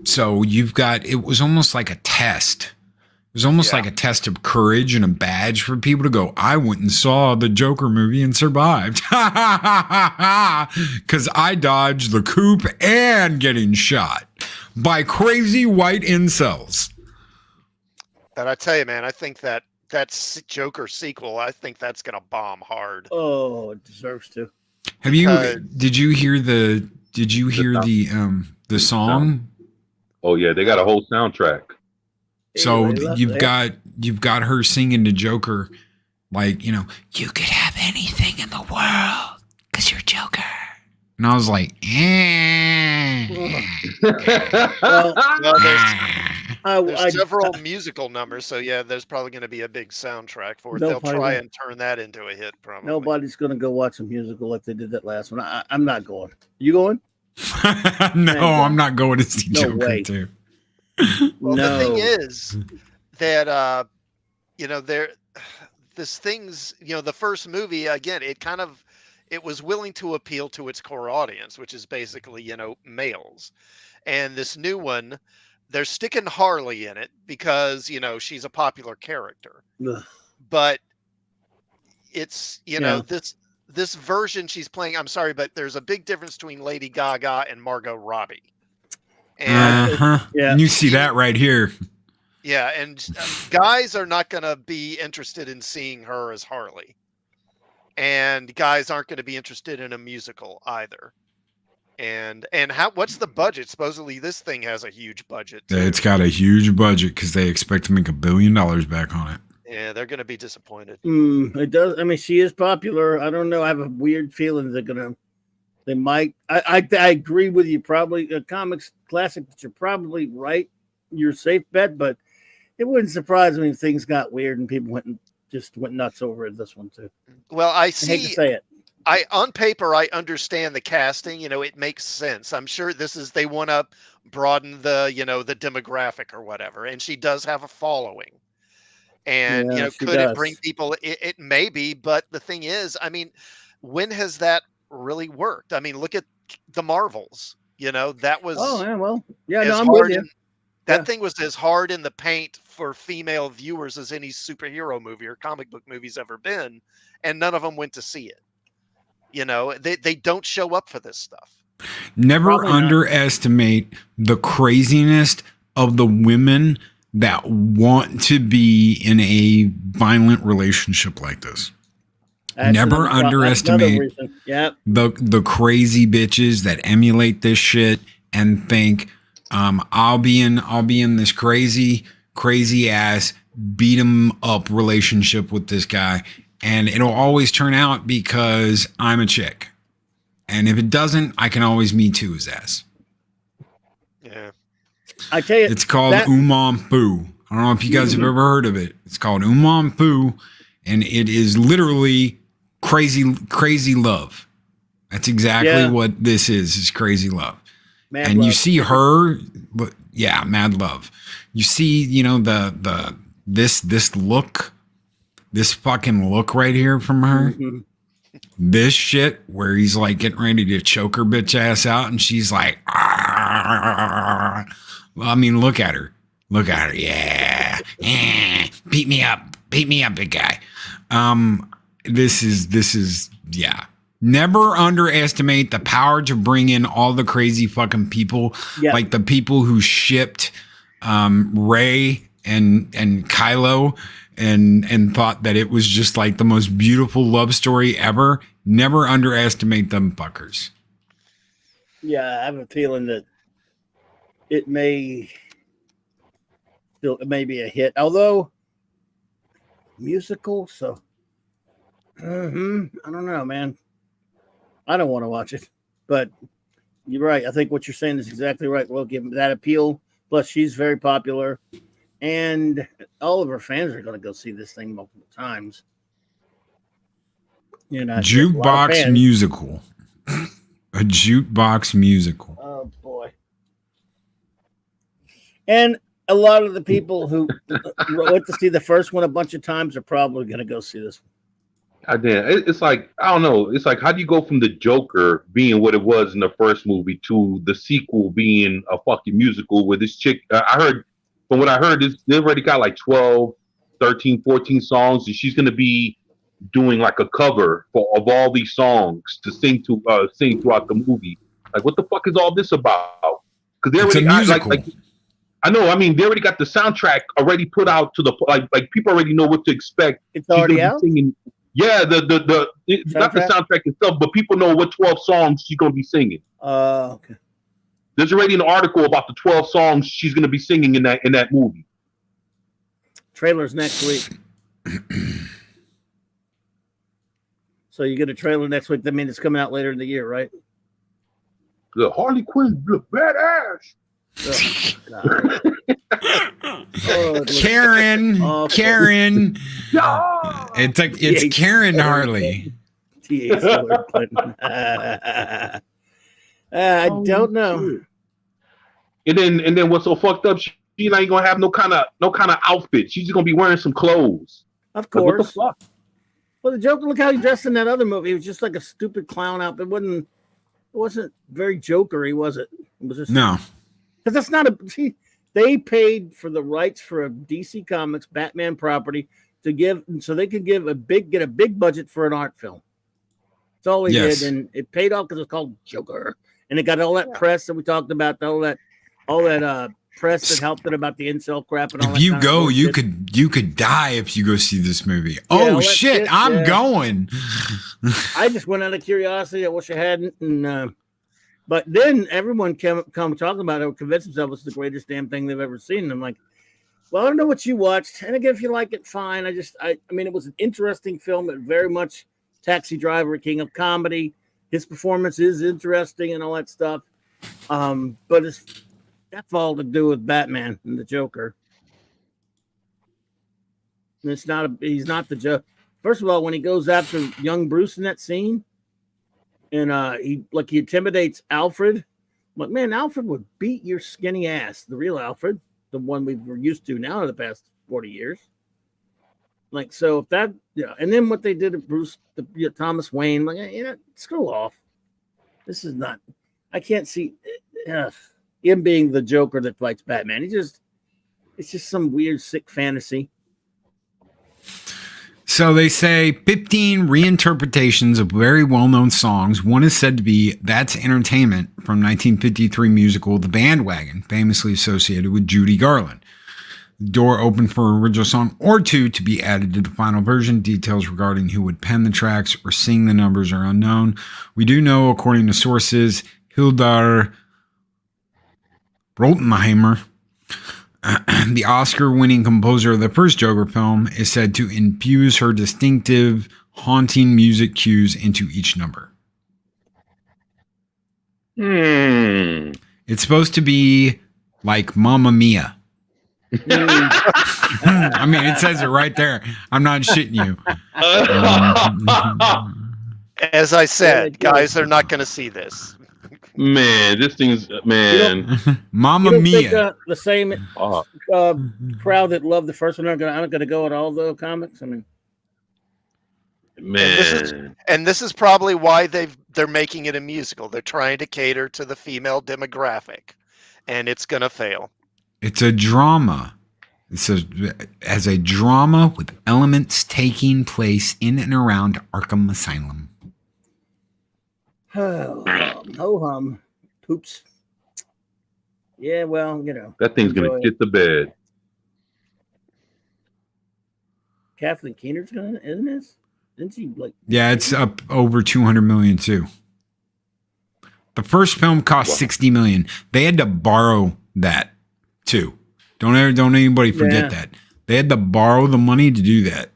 So it was almost like a test. It was almost like a test of courage and a badge for people to go, I went and saw the Joker movie and survived. Because I dodged the coup and getting shot by crazy white incels. And I tell you, man, I think that's Joker sequel, I think that's going to bomb hard. Oh, it deserves to. Did you hear the song? Oh yeah, they got a whole soundtrack. So you've got her singing to Joker, like, you could have anything in the world, Because you're Joker. And I was like, Well, there's I several musical numbers, so yeah, there's probably going to be a big soundtrack for it. They'll Nobody try will. and turn that into a hit, probably. Nobody's going to go watch a musical like they did that last one. I'm not going. You going? no, I'm not going to see No Joker way. too. Well, No. the thing is that this thing's the first movie again. It was willing to appeal to its core audience, which is basically males, and this new one, they're sticking Harley in it because she's a popular character, Ugh. but it's Yeah. this version she's playing. I'm sorry, but there's a big difference between Lady Gaga and Margot Robbie. And Yeah. And you see that right here. yeah, and guys are not going to be interested in seeing her as Harley. And guys aren't going to be interested in a musical either. And what's the budget? Supposedly this thing has a huge budget too. It's got a huge budget because they expect to make $1 billion back on it. Yeah, they're going to be disappointed. It does. I mean, she is popular. I don't know. I have a weird feeling they might. I agree with you. Probably a comics classic, but you're probably right. You're a safe bet, but it wouldn't surprise me if things got weird and people went nuts over it. This one too. Well, I I hate to see. say it. On paper, I understand the casting. It makes sense. I'm sure they want to broaden the demographic or whatever. And she does have a following. And Yeah, she could does. it bring people? It may be, but the thing is, I mean, when has that really worked? I mean, look at the Marvels. That was Oh yeah, well, yeah. as No, I'm with hard. you. That thing was as hard in the paint for female viewers as any superhero movie or comic book movie's ever been, and none of them went to see it. They don't show up for this stuff. Never Probably not. underestimate the craziness of the women that want to be in a violent relationship like this. Never underestimate Yeah. the crazy bitches that emulate this shit and think I'll be in this crazy ass beat 'em up relationship with this guy, and it'll always turn out because I'm a chick. And if it doesn't, I can always Me Too his ass. Yeah. I tell you, It's called Umam Fu. I don't know if you guys have ever heard of it. It's called Umam Fu, and it is literally crazy love. That's exactly what this is crazy love. Mad and love. you see her, mad love. You see, this look, this fucking look right here from her. Mhm. This shit where he's like getting ready to choke her bitch ass out, and she's like, "Arr." Well, I mean, look at her. Yeah. Beat me up, big guy. This is Never underestimate the power to bring in all the crazy fucking people, like the people who shipped Rey and Kylo and thought that it was just like the most beautiful love story ever. Never underestimate them fuckers. Yeah, I have a feeling that it may be a hit, although musical. So I don't know, man. I don't want to watch it, but you're right. I think what you're saying is exactly right. We'll give that appeal. Plus, she's very popular, and all of her fans are going to go see this thing multiple times. Jukebox musical. A jukebox musical. Oh boy. And a lot of the people who went to see the first one a bunch of times are probably going to go see this one. It's like, I don't know. It's like, how do you go from the Joker being what it was in the first movie to the sequel being a fucking musical with this chick? From what I heard, they already got like 12, 13, 14 songs, and she's going to be doing like a cover of all these songs to sing throughout the movie. Like, what the fuck is all this about? Because they already I know. I mean, they already got the soundtrack already put out to the like people already know what to expect. It's already out. Yeah, not the soundtrack itself, but people know what 12 songs she's gonna be singing. Okay. There's already an article about the 12 songs she's gonna be singing in that movie. Trailer's next week. So you get a trailer next week. That means it's coming out later in the year, right? The Harley Quinn look badass. Oh, God. Oh, it looks Karen, awful. Karen. Yeah. It's Karen Harley. T.H. Hillary Clinton. I don't know. And then what's so fucked up? She ain't gonna have no kind of outfit. She's just gonna be wearing some clothes. Of Like, what the course. fuck? Well, the Joker, look how he dressed in that other movie. He was just like a stupid clown outfit. It wasn't very Joker-y, was it? It was just No. because that's not a. See, they paid for the rights for a DC Comics Batman property to give, so they could get a big budget for an art film. That's all he Yes. did, and it paid off because it's called Joker, and it got all that press that we talked about, all that press that helped it about the incel crap and all that. If you kind of go, bullshit. you could die if you go see this movie. all Oh that shit, shit, I'm yeah. going. I just went out of curiosity. I wish I hadn't. And but then everyone come talking about it, convinced themselves it's the greatest damn thing they've ever seen. And I'm like, well, I don't know what you watched, and again, if you like it, fine. I mean, it was an interesting film. It very much Taxi Driver, king of comedy. His performance is interesting and all that stuff. But that's all to do with Batman and the Joker. And he's not the Joker. First of all, when he goes after young Bruce in that scene, and he intimidates Alfred. I'm like, man, Alfred would beat your skinny ass. The real Alfred, the one we're used to now in the past 40 years. Like, so if that, and then what they did to Bruce, Thomas Wayne, like, screw off. This is not. I can't see him being the Joker that fights Batman. It's just some weird, sick fantasy. So they say 15 reinterpretations of very well-known songs. One is said to be That's Entertainment from 1953 musical The Bandwagon, famously associated with Judy Garland. The door opened for an original song or two to be added to the final version. Details regarding who would pen the tracks or sing the numbers are unknown. We do know, according to sources, Hildar Rotenheimer, the Oscar-winning composer of the first Joker film, is said to infuse her distinctive, haunting music cues into each number. It's supposed to be like Mamma Mia. I mean, it says it right there. I'm not shitting you. As I said, guys, they're not going to see this. Man, this thing's Mamma Think, Mia. the same crowd that loved the first one aren't going to go at all the comics. I mean, man, and this is probably why they're making it a musical. They're trying to cater to the female demographic, and it's going to fail. It's a drama. It says as a drama with elements taking place in and around Arkham Asylum. ho-hum. Oops. Yeah, well, that thing's gonna get the bed. Kathleen Keener's gonna, isn't this? Didn't she Yeah, it's up over 200 million too. The first film cost 60 million. They had to borrow that too. Don't anybody forget that. They had to borrow the money to do that.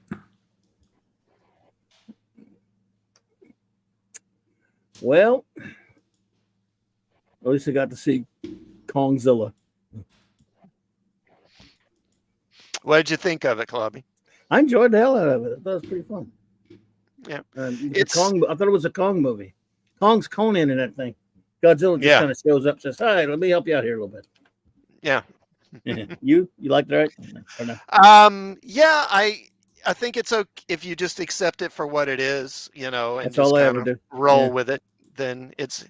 Well, at least I got to see Kongzilla. What did you think of it, Clobby? I enjoyed the hell out of it. I thought it was pretty fun. Yeah. I thought it was a Kong movie. Kong's Conan in that thing. Godzilla just kind of shows up and says, "Hi, let me help you out here a little bit." Yeah. You liked it, right? Or no? Yeah, I think it's okay if you just accept it for what it is, and That's just all I kind ever of do. roll with it. Then it's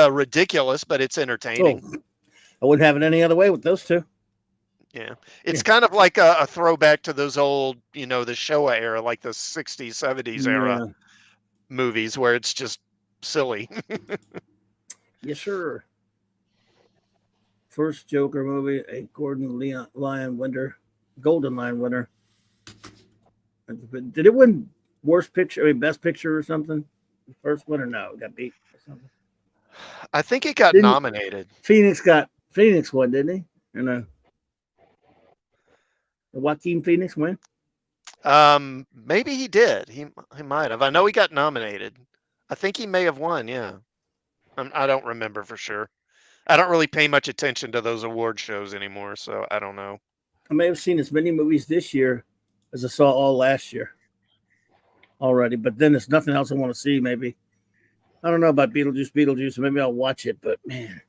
ridiculous, but it's entertaining. Oh, I wouldn't have it any other way with those two. Yeah, it's kind of like a throwback to those old, the Showa era, like the 60s, 70s era movies where it's just silly. Yes, sir. First Joker movie, a Golden Lion winner. Did it win worst picture, best picture or something? The first one or no? It got beat or something. I think it got nominated. Phoenix won, didn't he? Or no? Did Joaquin Phoenix win? Maybe he did. He might have. I know he got nominated. I think he may have won. Yeah. I don't remember for sure. I don't really pay much attention to those award shows anymore, so I don't know. I may have seen as many movies this year as I saw all last year already, but then there's nothing else I want to see. Maybe I don't know about Beetlejuice. Maybe I'll watch it, but man,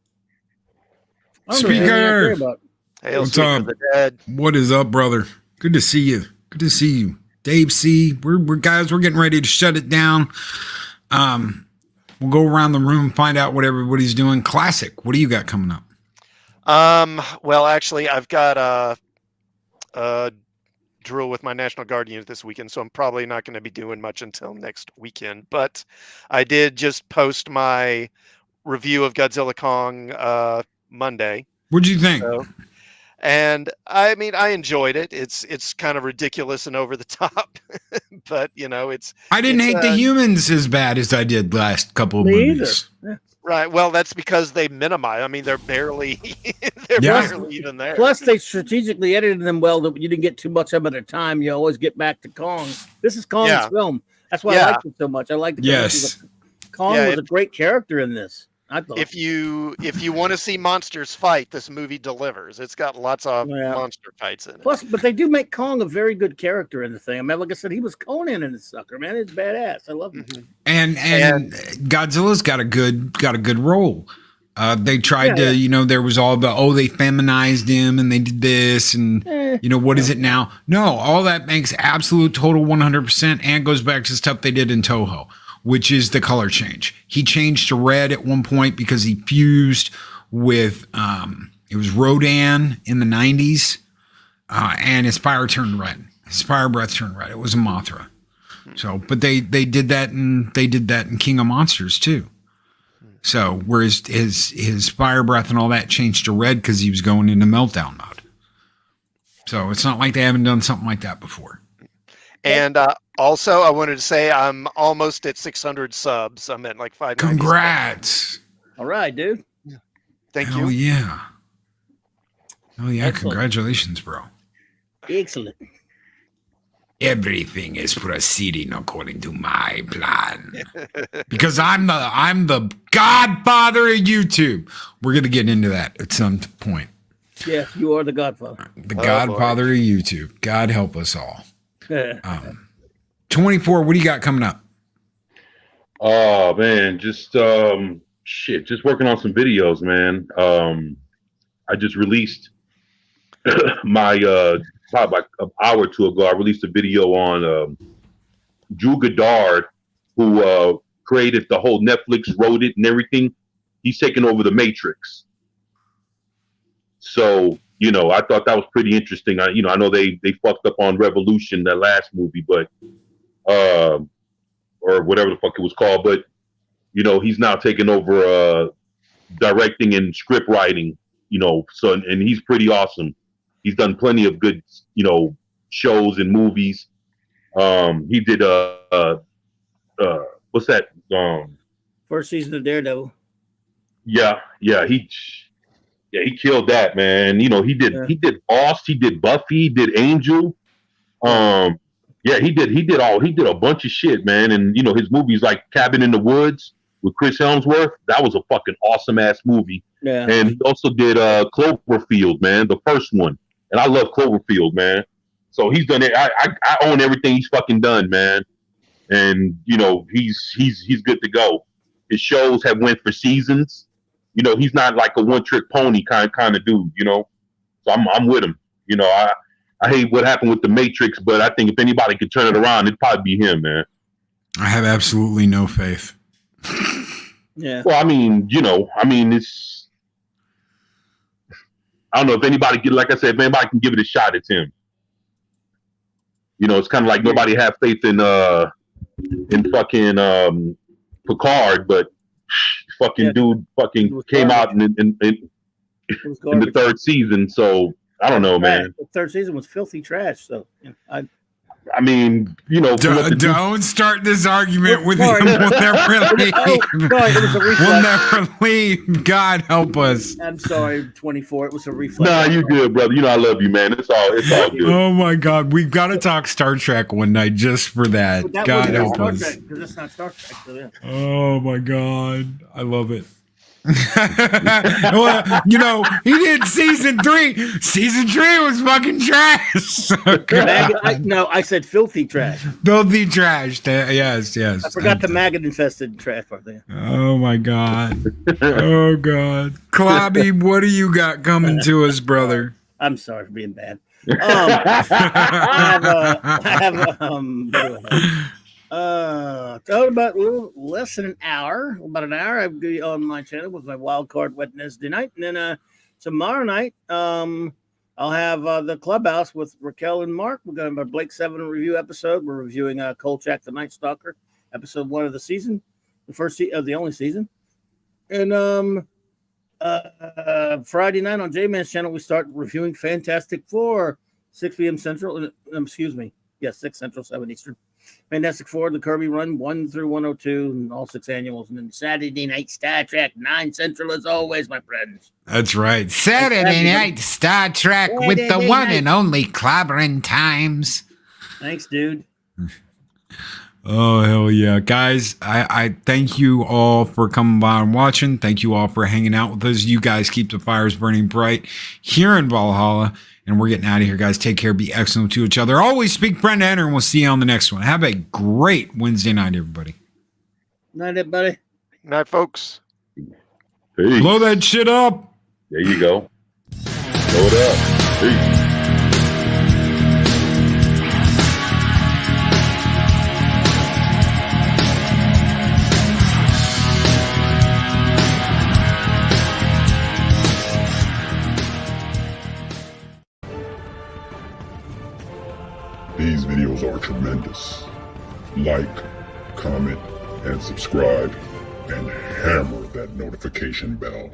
I don't know anything I care about. Hail, What's Sweet up? for the Dead. What is up, brother? Good to see you. Good to see you, Dave C. We're guys. We're getting ready to shut it down. We'll go around the room, find out what everybody's doing. Classic. What do you got coming up? Well, actually, I've got a drill with my National Guard unit this weekend, so I'm probably not going to be doing much until next weekend. But I did just post my review of Godzilla Kong Monday. What'd you think? And I mean, I enjoyed it. It's kind of ridiculous and over the top, but you know, I didn't hate the humans as bad as I did last couple of movies. Either. Right. Well, that's because they minimize. I mean, they're barely barely even there. Plus, they strategically edited them well that you didn't get too much of it at a time. You always get back to Kong. This is Kong's film. That's why I liked it so much. I like the character. Kong was a great character in this. I thought. If you want to see monsters fight, this movie delivers. It's got lots of monster fights in it. Plus, but they do make Kong a very good character in the thing. I mean, like I said, he was Conan in the sucker, man. It's badass. I love him. And Godzilla's got a good role. They tried to, there was all the they feminized him and they did this and what is it now? No, all that makes absolute total 100% and goes back to stuff they did in Toho, which is the color change. He changed to red at one point because he fused with it was Rodan in the 90s, and his fire turned red. His fire breath turned red. It was a Mothra. So, but they did that in King of Monsters too. So, whereas his fire breath and all that changed to red because he was going into meltdown mode. So it's not like they haven't done something like that before. And also, I wanted to say I'm almost at 600 subs. I'm at like 590. Congrats! All right, dude. Thank you. Oh yeah! Oh yeah! Excellent. Congratulations, bro. Excellent. Everything is proceeding according to my plan. Because I'm the godfather of YouTube. We're gonna get into that at some point. Yeah, you are the godfather. The godfather of YouTube. God help us all. 24, what do you got coming up? Oh man, just just working on some videos, man. I just released my probably like an hour or two ago. I released a video on Drew Goddard, who created the whole Netflix, wrote it and everything. He's taking over the Matrix. So, I thought that was pretty interesting. I know they fucked up on Revolution, that last movie, but or whatever the fuck it was called. But he's now taking over directing and script writing. So and he's pretty awesome. He's done plenty of good shows and movies. He did what's that? First season of Daredevil. Yeah, he killed that, man. He did Boss, he did Buffy, he did Angel. He did a bunch of shit, man. And his movies like Cabin in the Woods with Chris Hemsworth, that was a fucking awesome ass movie. Yeah. And he also did Cloverfield, man, the first one. And I love Cloverfield, man. So he's done it. I own everything he's fucking done, man. And he's good to go. His shows have went for seasons. He's not like a one-trick pony kind of dude, So I'm with him. I hate what happened with the Matrix, but I think if anybody could turn it around, it'd probably be him, man. I have absolutely no faith. Yeah. Well, I mean, it's. I don't know if anybody can, like I said, if anybody can give it a shot, it's him. It's kind of like nobody had faith in fucking Picard, but fucking dude fucking came out in the third season. So I don't know, man. The third season was filthy trash. So I mean, you know, for what the Don't start this argument with Sorry. him. We'll never leave. Oh, sorry, it was a reflex. We'll never leave. God help us. I'm sorry, 24. It was a reflex. Nah, you good, brother. You know I love you, man. It's all good. Oh my God, we've got to talk Star Trek one night just for that. But that God wasn't help Star us. Trek, because it's not Star Trek. So yeah. Oh my God, I love it. Well, you know, he did season 3. Season 3 was fucking trash. No, I said filthy trash. Filthy trash. Yes. I forgot the maggot infested trash part there. Oh my God. Oh God. Clobby, what do you got coming to us, brother? I'm sorry for being bad. I have about a little less than an hour. About an hour, I'll be on my channel with my wild card Wednesday night, and then tomorrow night, I'll have the Clubhouse with Raquel and Mark. We're going to have a Blake 7 review episode. We're reviewing Kolchak the Night Stalker, episode 1 of the season, the only season, and Friday night on J-Man's channel, we start reviewing Fantastic Four, 6 p.m. Central. 6 Central, 7 Eastern. Fantastic Four, the Kirby run, 1 through 102, and all 6 annuals. And then Saturday night, Star Trek, 9 Central, as always, my friends. That's right. Saturday night, Star Trek with the one and only Clobberin Times. Thanks, dude. Oh, hell yeah. Guys, I thank you all for coming by and watching. Thank you all for hanging out with us. You guys keep the fires burning bright here in Valhalla. And we're getting out of here, guys. Take care. Be excellent to each other. Always speak friend to enter, and we'll see you on the next one. Have a great Wednesday night, everybody. Night, everybody. Night, folks. Peace. Blow that shit up. There you go. Blow it up. Peace. These videos are tremendous. Like, comment, and subscribe, and hammer that notification bell.